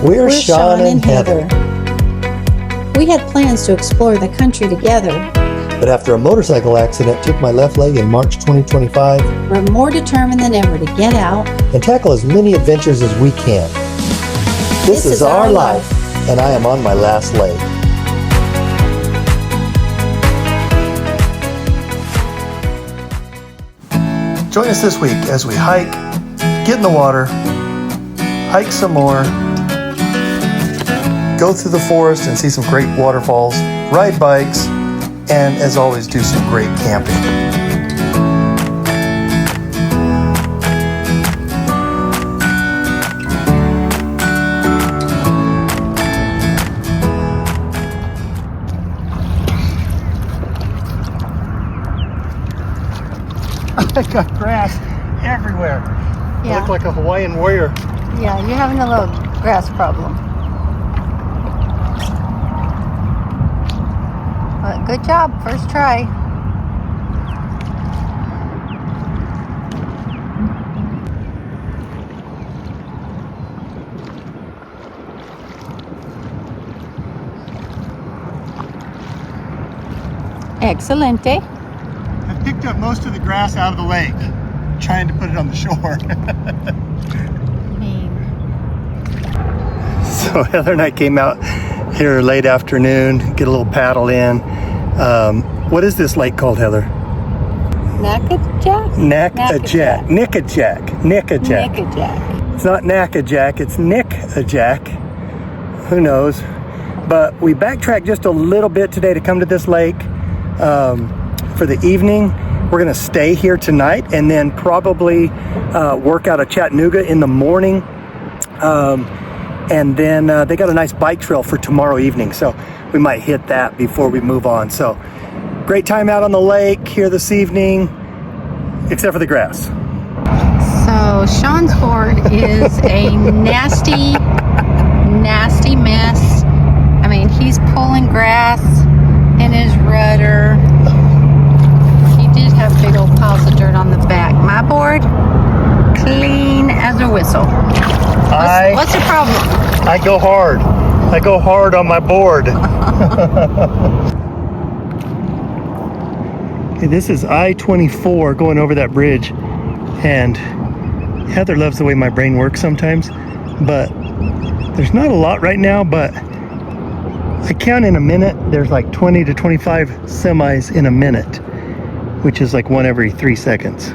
We're Sean and Heather. We had plans to explore the country together. But after a motorcycle accident took my left leg in March 2025, We're more determined than ever to get out. and tackle as many adventures as we can. This is our life, and I am on my last leg. Join us this week as we hike, get in the water, hike some more, go through the forest and see some great waterfalls, ride bikes, and as always, do some great camping. I got grass everywhere. I Yeah. look like a Hawaiian warrior. Yeah, you're having a little grass problem. But good job, first try. Excelente. I picked up most of the grass out of the lake, trying to put it on the shore. So Heather and I came out here late afternoon, get a little paddle in. What is this lake called, Heather? Knackajack? Knackajack. Nickajack. Nickajack. Knackajack. It's not Knackajack, it's Nickajack. Who knows? But we backtracked just a little bit today to come to this lake for the evening. We're gonna stay here tonight and then probably work out of Chattanooga in the morning. And then they got a nice bike trail for tomorrow evening, so we might hit that before we move on. So great time out on the lake here this evening, except for the grass. So Sean's board is a nasty, nasty mess. I mean, he's pulling grass in his rudder. He did have big old piles of dirt on the back. My board, clean as a whistle. What's the problem? I go hard. I go hard on my board. Okay, this is I-24 going over that bridge, and Heather loves the way my brain works sometimes, but there's not a lot right now, but I count in a minute, there's like 20 to 25 semis in a minute, which is like one every 3 seconds.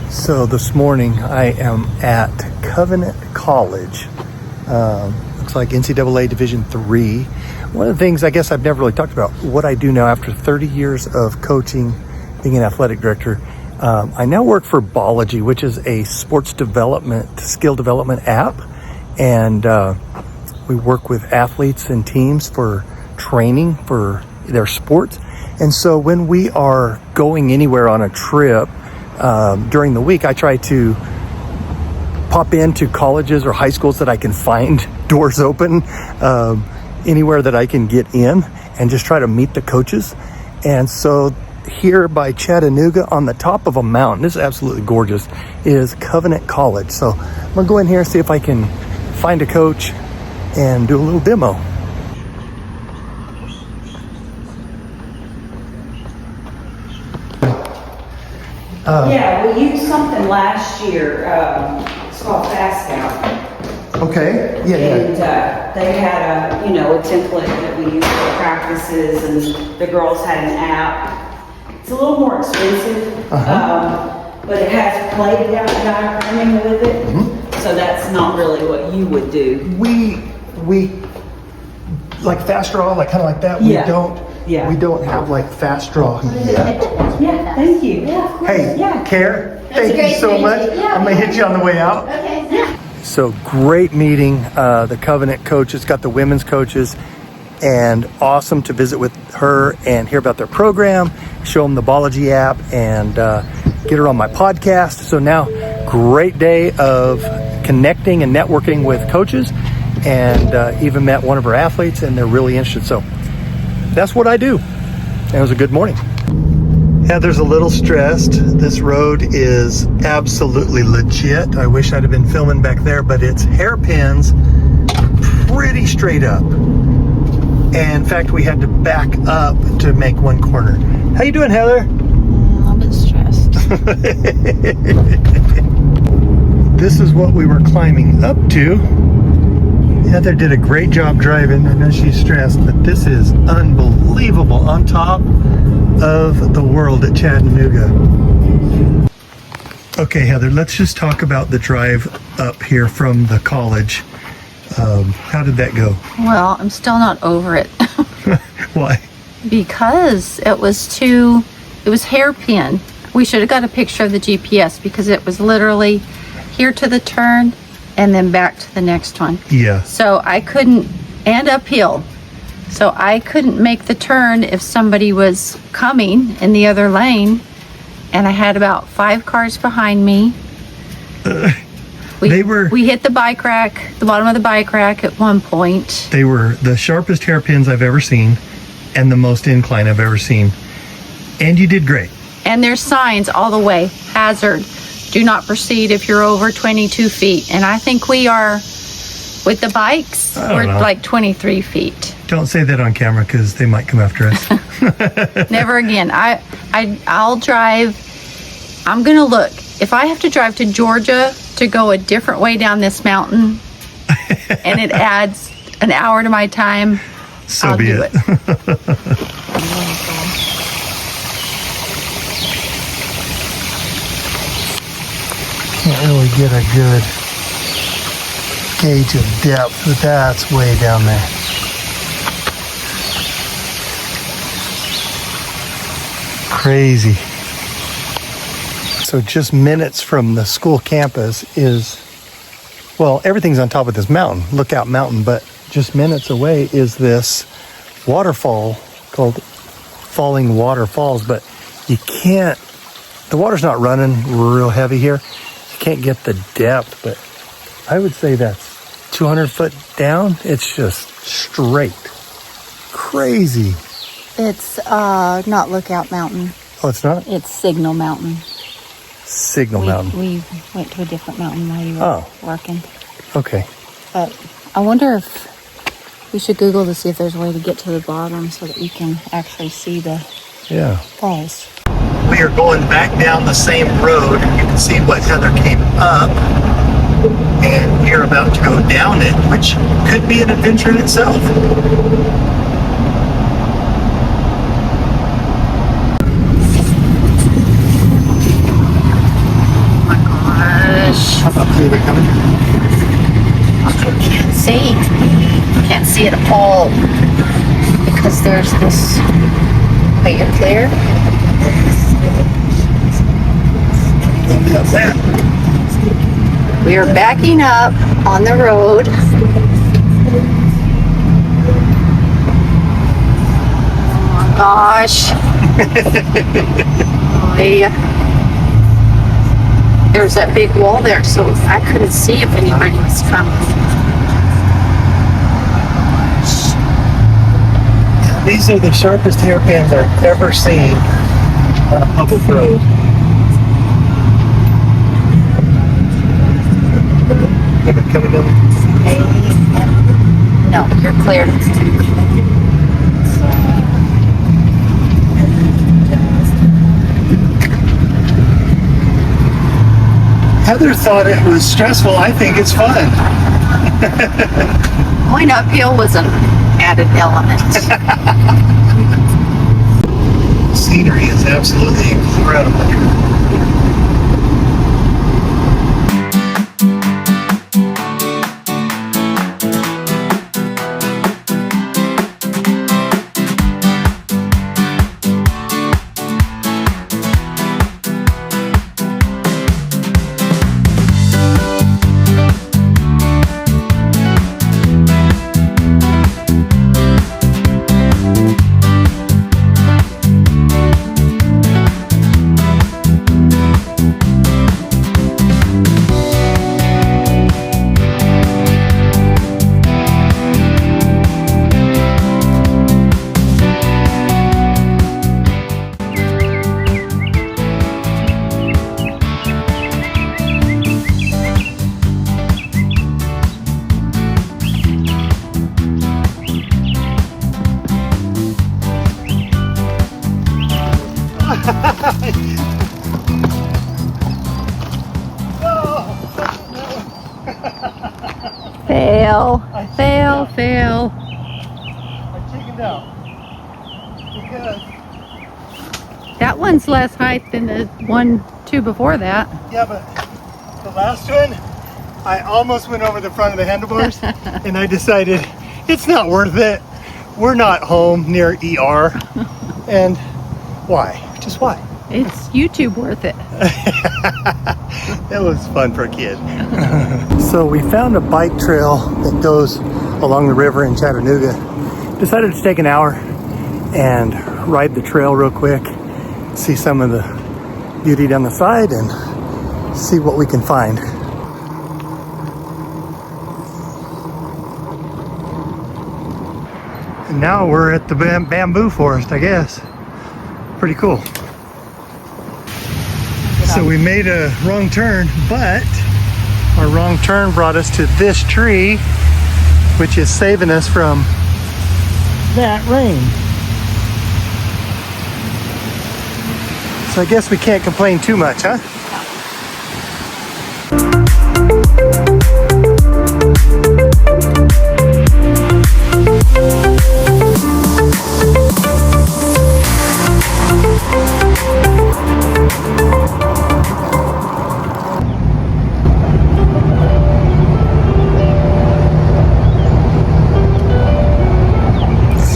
So this morning I am at Covenant College. Looks like NCAA Division III. One of the things I guess I've never really talked about, what I do now after 30 years of coaching, being an athletic director. I now work for Ballogy, which is a sports development, skill development app. And we work with athletes and teams for training for their sports. And so when we are going anywhere on a trip, during the week, I try to pop into colleges or high schools that I can find doors open, anywhere that I can get in, and just try to meet the coaches. And so here by Chattanooga on the top of a mountain, this is absolutely gorgeous, is Covenant College. So I'm gonna go in here and see if I can find a coach and do a little demo. Yeah, we used something last year, it's called Fast Scout. Okay, And they had a template that we used for practices, and the girls had an app. It's a little more expensive, but it has played out diagramming with it, so that's not really what you would do. We like fast draw, like kind of like that. Yeah. We don't Yeah. We don't have like fast draw yet. Yeah, thank you. Hey, Yeah. Care, thank you so much. I'm gonna hit you on the way out. Okay. So great meeting, the Covenant coaches, got the women's coaches, and awesome to visit with her and hear about their program, show them the Bology app, and get her on my podcast. So now, great day of connecting and networking with coaches, and even met one of her athletes, and they're really interested. So that's what I do. And it was a good morning. Heather's a little stressed. This road is absolutely legit. I wish I'd have been filming back there, but it's hairpins pretty straight up. And in fact, we had to back up to make one corner. How you doing, Heather? A little bit stressed. This is what we were climbing up to. Heather did a great job driving. I know she's stressed, but this is unbelievable on top of the world at Chattanooga. Okay, Heather, let's just talk about the drive up here from the college. How did that go? Well, I'm still not over it Why? because it was hairpin. We should have got a picture of the GPS because it was literally here to the turn and then back to the next one. Yeah. So I couldn't, and uphill. So I couldn't make the turn if somebody was coming in the other lane, and I had about 5 cars behind me. We hit the bike rack, the bottom of the bike rack at one point. They were the sharpest hairpins I've ever seen and the most incline I've ever seen. And you did great. And there's signs all the way. Hazard. Do not proceed if you're over 22 feet. And I think we are, with the bikes, I don't we're know. like 23 feet. Don't say that on camera because they might come after us. Never again. I'll drive. I'm going to look. If I have to drive to Georgia to go a different way down this mountain and it adds an hour to my time, So I'll be do it. Can't really get a good gauge of depth, but that's way down there. Crazy. So just minutes from the school campus is, well, everything's on top of this mountain, Lookout Mountain, but just minutes away is this waterfall called Falling Water Falls, but you can't, the water's not running real heavy here. You can't get the depth, but I would say that's 200 foot down. It's just straight. Crazy. It's not Lookout Mountain. Oh, it's not? It's Signal Mountain. Signal Mountain. We went to a different mountain while you were Oh. working. Okay. But I wonder if we should Google to see if there's a way to get to the bottom so that we can actually see the Yeah. falls. We are going back down the same road. You can see what Heather came up, and we're about to go down it, which could be an adventure in itself. Oh my gosh. They're coming. Can't see. Can't see it all because there's this. Wait, you're clear? How's that? We are backing up on the road. Oh my gosh. There's that big wall there, so I couldn't see if anybody was coming. These are the sharpest hairpins I've ever seen on a public road. Coming down. No, you're clear. Heather thought it was stressful. I think it's fun. Going uphill was an added element. Scenery is absolutely incredible. Fail. Fail. Fail. I chickened out because That one's less height than the two before that. yeah, but the last one I almost went over the front of the handlebars, and I decided it's not worth it. We're not home near ER, and why? Just why? It's YouTube worth it. It was fun for a kid. So we found a bike trail that goes along the river in Chattanooga. Decided to take an hour and ride the trail real quick, see some of the beauty down the side, and see what we can find. And now we're at the bamboo forest, I guess. Pretty cool. So we made a wrong turn, but our wrong turn brought us to this tree, which is saving us from that rain. So I guess we can't complain too much, huh?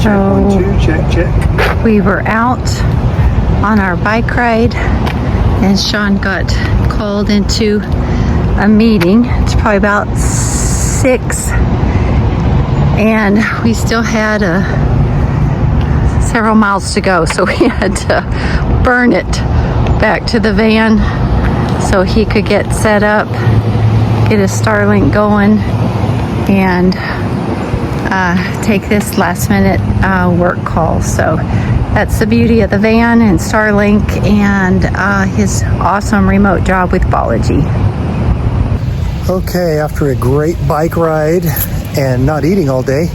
So Check. we were out on our bike ride and Sean got called into a meeting. It's probably about 6 and we still had several miles to go, so we had to burn it back to the van so he could get set up, get his Starlink going, and take this last minute work call. So that's the beauty of the van and Starlink and his awesome remote job with Bology. Okay, after a great bike ride and not eating all day,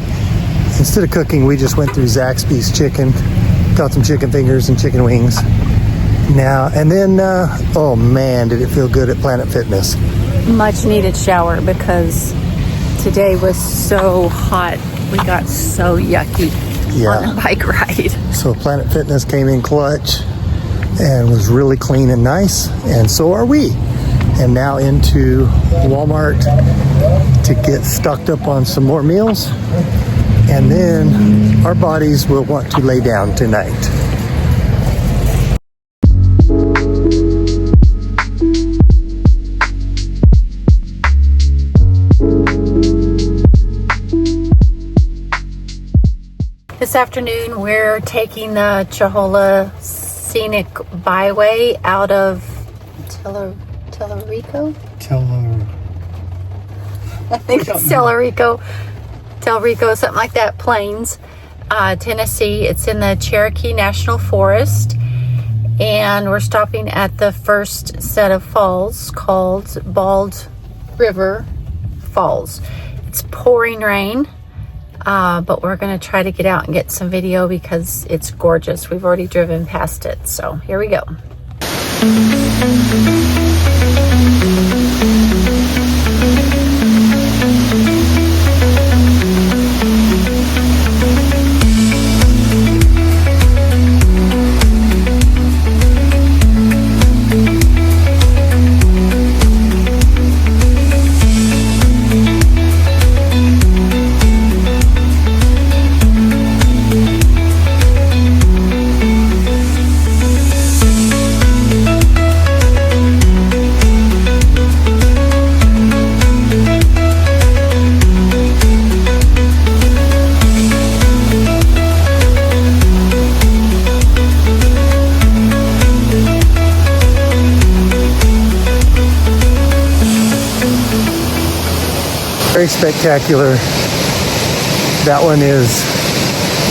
instead of cooking, we just went through Zaxby's Chicken, got some chicken fingers and chicken wings. Now, and then, oh man, did it feel good at Planet Fitness. Much needed shower because today was so hot. We got so yucky on the bike ride. So Planet Fitness came in clutch and was really clean and nice, and so are we. And now into Walmart to get stocked up on some more meals, and then our bodies will want to lay down tonight. This afternoon, we're taking the Chihuahua Scenic Byway out of Tellurico? I think it's Tellurico, something like that, Plains, Tennessee. It's in the Cherokee National Forest, and we're stopping at the first set of falls called Bald River Falls. It's pouring rain. But we're going to try to get out and get some video because it's gorgeous. We've already driven past it, so here we go. Very spectacular. That one is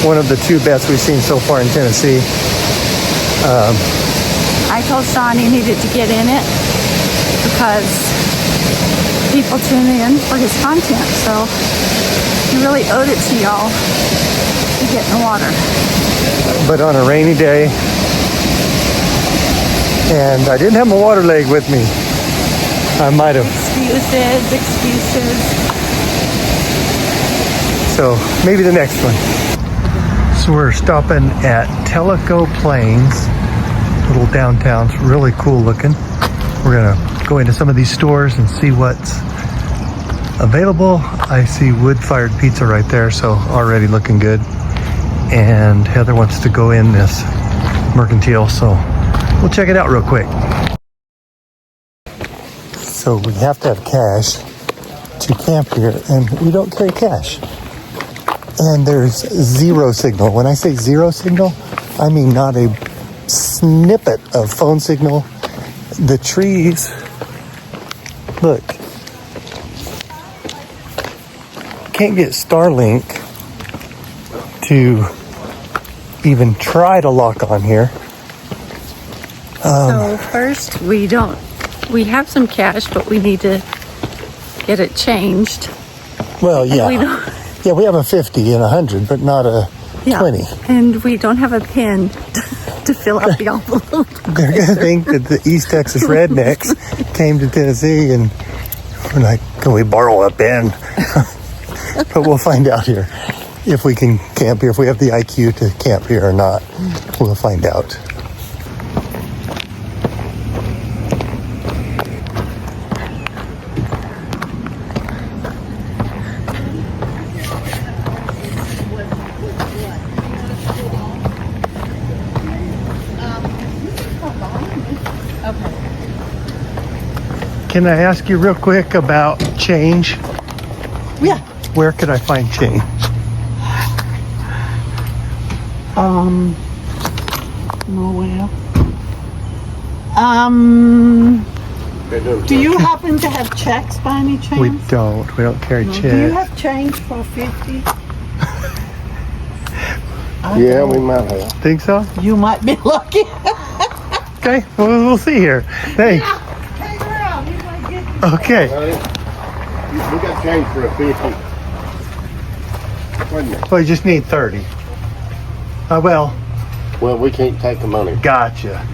one of the two best we've seen so far in Tennessee. I told Sean he needed to get in it because people tune in for his content, so he really owed it to y'all to get in the water. But on a rainy day, and I didn't have my water leg with me. I might have. Excuses. So maybe the next one. So we're stopping at Tellico Plains, little downtown. It's really cool looking. We're gonna go into some of these stores and see what's available. I see wood-fired pizza right there, so already looking good. And Heather wants to go in this Mercantile, so we'll check it out real quick. So we have to have cash to camp here, and we don't carry cash. And there's zero signal. When I say zero signal, I mean not a snippet of phone signal. The trees, look, can't get Starlink to even try to lock on here. So first, we have some cash, but we need to get it changed. Well, yeah. We don't, Yeah, we have a 50 and a 100, but not a 20. And we don't have a pen to fill out the envelope. They're going to think that the East Texas rednecks came to Tennessee and we're like, can we borrow a pen? But we'll find out here if we can camp here, if we have the IQ to camp here or not. We'll find out. Can I ask you real quick about change? Yeah. Where could I find change? Nowhere. Do you happen to have checks by any chance? We don't carry No. checks. Do you have change for 50? Yeah, we might have. Think so? You might be lucky. Okay, well, we'll see here. Thanks. Hang around. You might get Okay. We got change for a 50. Wait a minute. Well, you just need 30. Well, Well, we can't take the money. gotcha.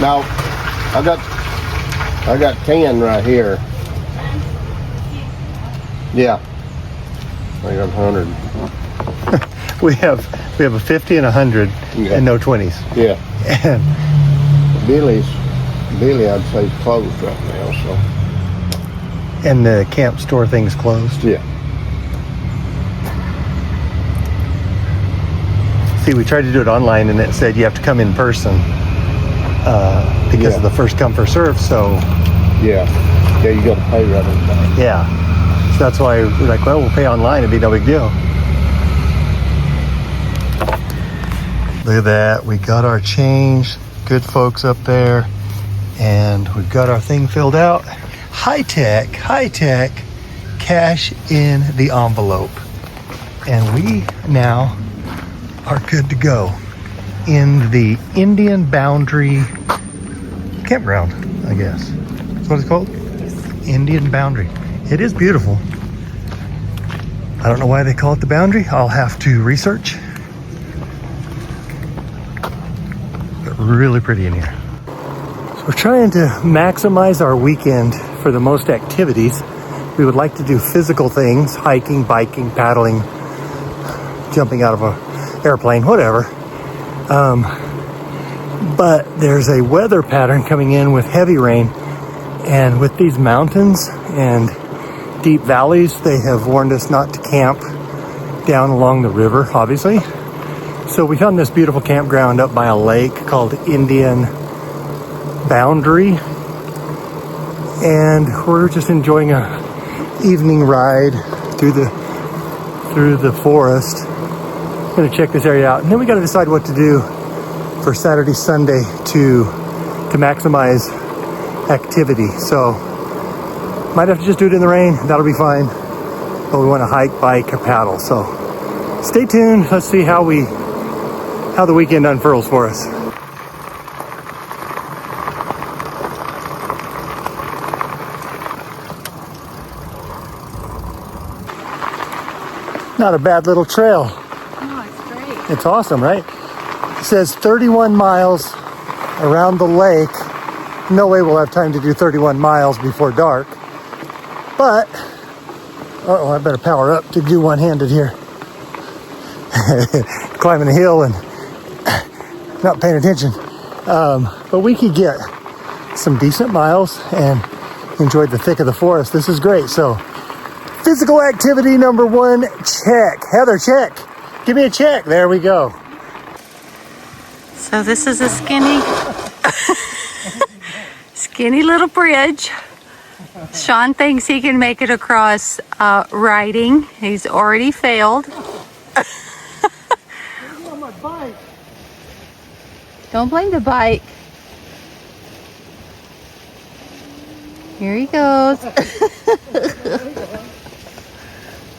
No, I got 10 right here. Yeah. I got 100. We have a 50 and a 100 Yeah. and no 20s. Yeah. And Billy, I'd say, is closed right now, so. and the camp store thing's closed. Yeah. See, we tried to do it online and it said you have to come in person because Yeah. of the first come first serve. So Yeah. Yeah, you got to pay right in back. yeah, so that's why we're like, well, we'll pay online. It'd be no big deal. Look at that. We got our change. Good folks up there. And we've got our thing filled out. High tech cash in the envelope. And we now are good to go in the Indian Boundary Campground, I guess. That's what it's called? Indian Boundary. It is beautiful. I don't know why they call it the Boundary. I'll have to research. But really pretty in here. So we're trying to maximize our weekend for the most activities. We would like to do physical things, hiking, biking, paddling, jumping out of an airplane, whatever. But there's a weather pattern coming in with heavy rain, and with these mountains and deep valleys, they have warned us not to camp down along the river, obviously. So we found this beautiful campground up by a lake called Indian Boundary, and we're just enjoying a evening ride through the forest. Gonna check this area out, and then we got to decide what to do for Saturday, Sunday to maximize activity. So might have to just do it in the rain. That'll be fine. But we want to hike, bike, or paddle. So stay tuned. Let's see how the weekend unfurls for us. Not a bad little trail. No, it's great. It's awesome, right? It says 31 miles around the lake. No way we'll have time to do 31 miles before dark. But, uh-oh, I better power up to do one-handed here. Climbing a hill and not paying attention. But we could get some decent miles and enjoy the thick of the forest. This is great. So, physical activity number 1, check. Heather, check. Give me a check. There we go. So this is a skinny little bridge. Sean thinks he can make it across riding. He's already failed. Don't blame the bike. Here he goes.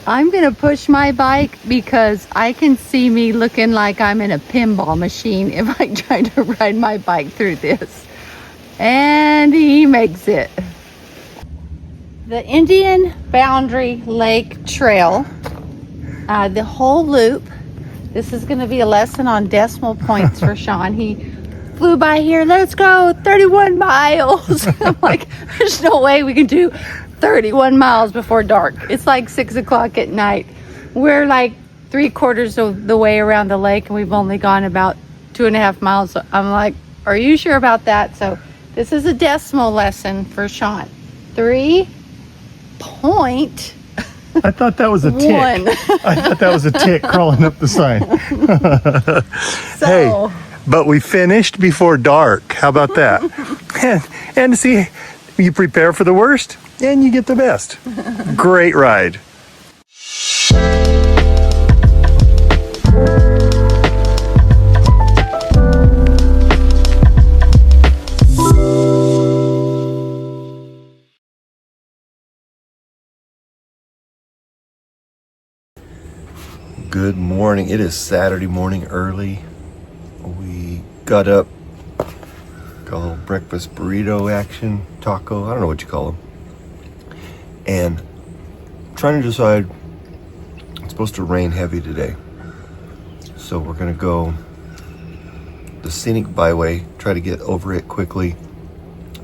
I'm gonna push my bike because I can see me looking like I'm in a pinball machine if I try to ride my bike through this. And he makes it. The Indian Boundary Lake Trail, the whole loop. This is gonna be a lesson on decimal points for Sean. He flew by here, let's go, 31 miles. I'm like, there's no way we can do 31 miles before dark. It's like 6 o'clock at night. We're like 3/4 of the way around the lake and we've only gone about 2.5 miles. So I'm like, are you sure about that? So this is a decimal lesson for Sean. 3 point. I thought that was a tick. I thought that was a tick crawling up the sign. So, hey, but we finished before dark. How about that? and see, you prepare for the worst and you get the best. Great ride. Good morning. It is Saturday morning early. We got up, got a little breakfast burrito action, taco, I don't know what you call them. And trying to decide, it's supposed to rain heavy today. So we're gonna go the scenic byway, try to get over it quickly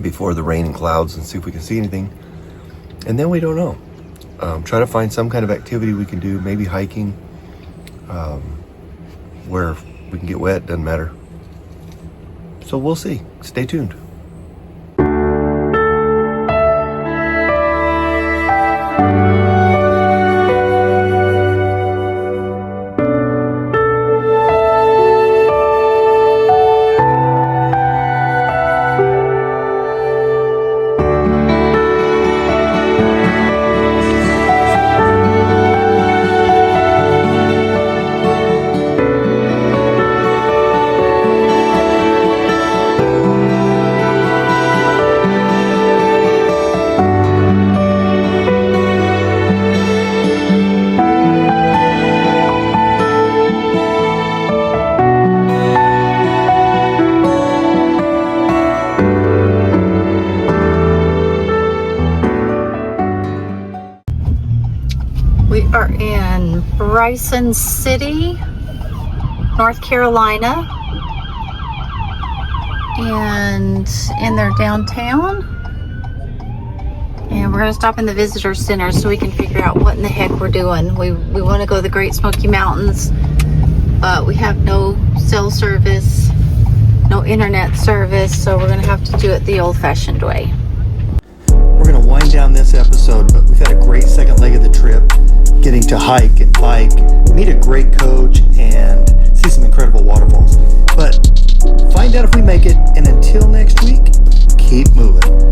before the rain and clouds and see if we can see anything. And then we don't know. Try to find some kind of activity we can do, maybe hiking, where we can get wet, doesn't matter. So we'll see. Stay tuned. we are in Bryson City, North Carolina, and in their downtown. And we're gonna stop in the visitor center so we can figure out what in the heck we're doing. We want to go to the Great Smoky Mountains, but we have no cell service, no internet service, so we're gonna have to do it the old-fashioned way. We're going to wind down this episode, but we've had a great second leg of the trip, getting to hike and bike, meet a great coach, and see some incredible waterfalls. But find out if we make it, and until next week, keep moving.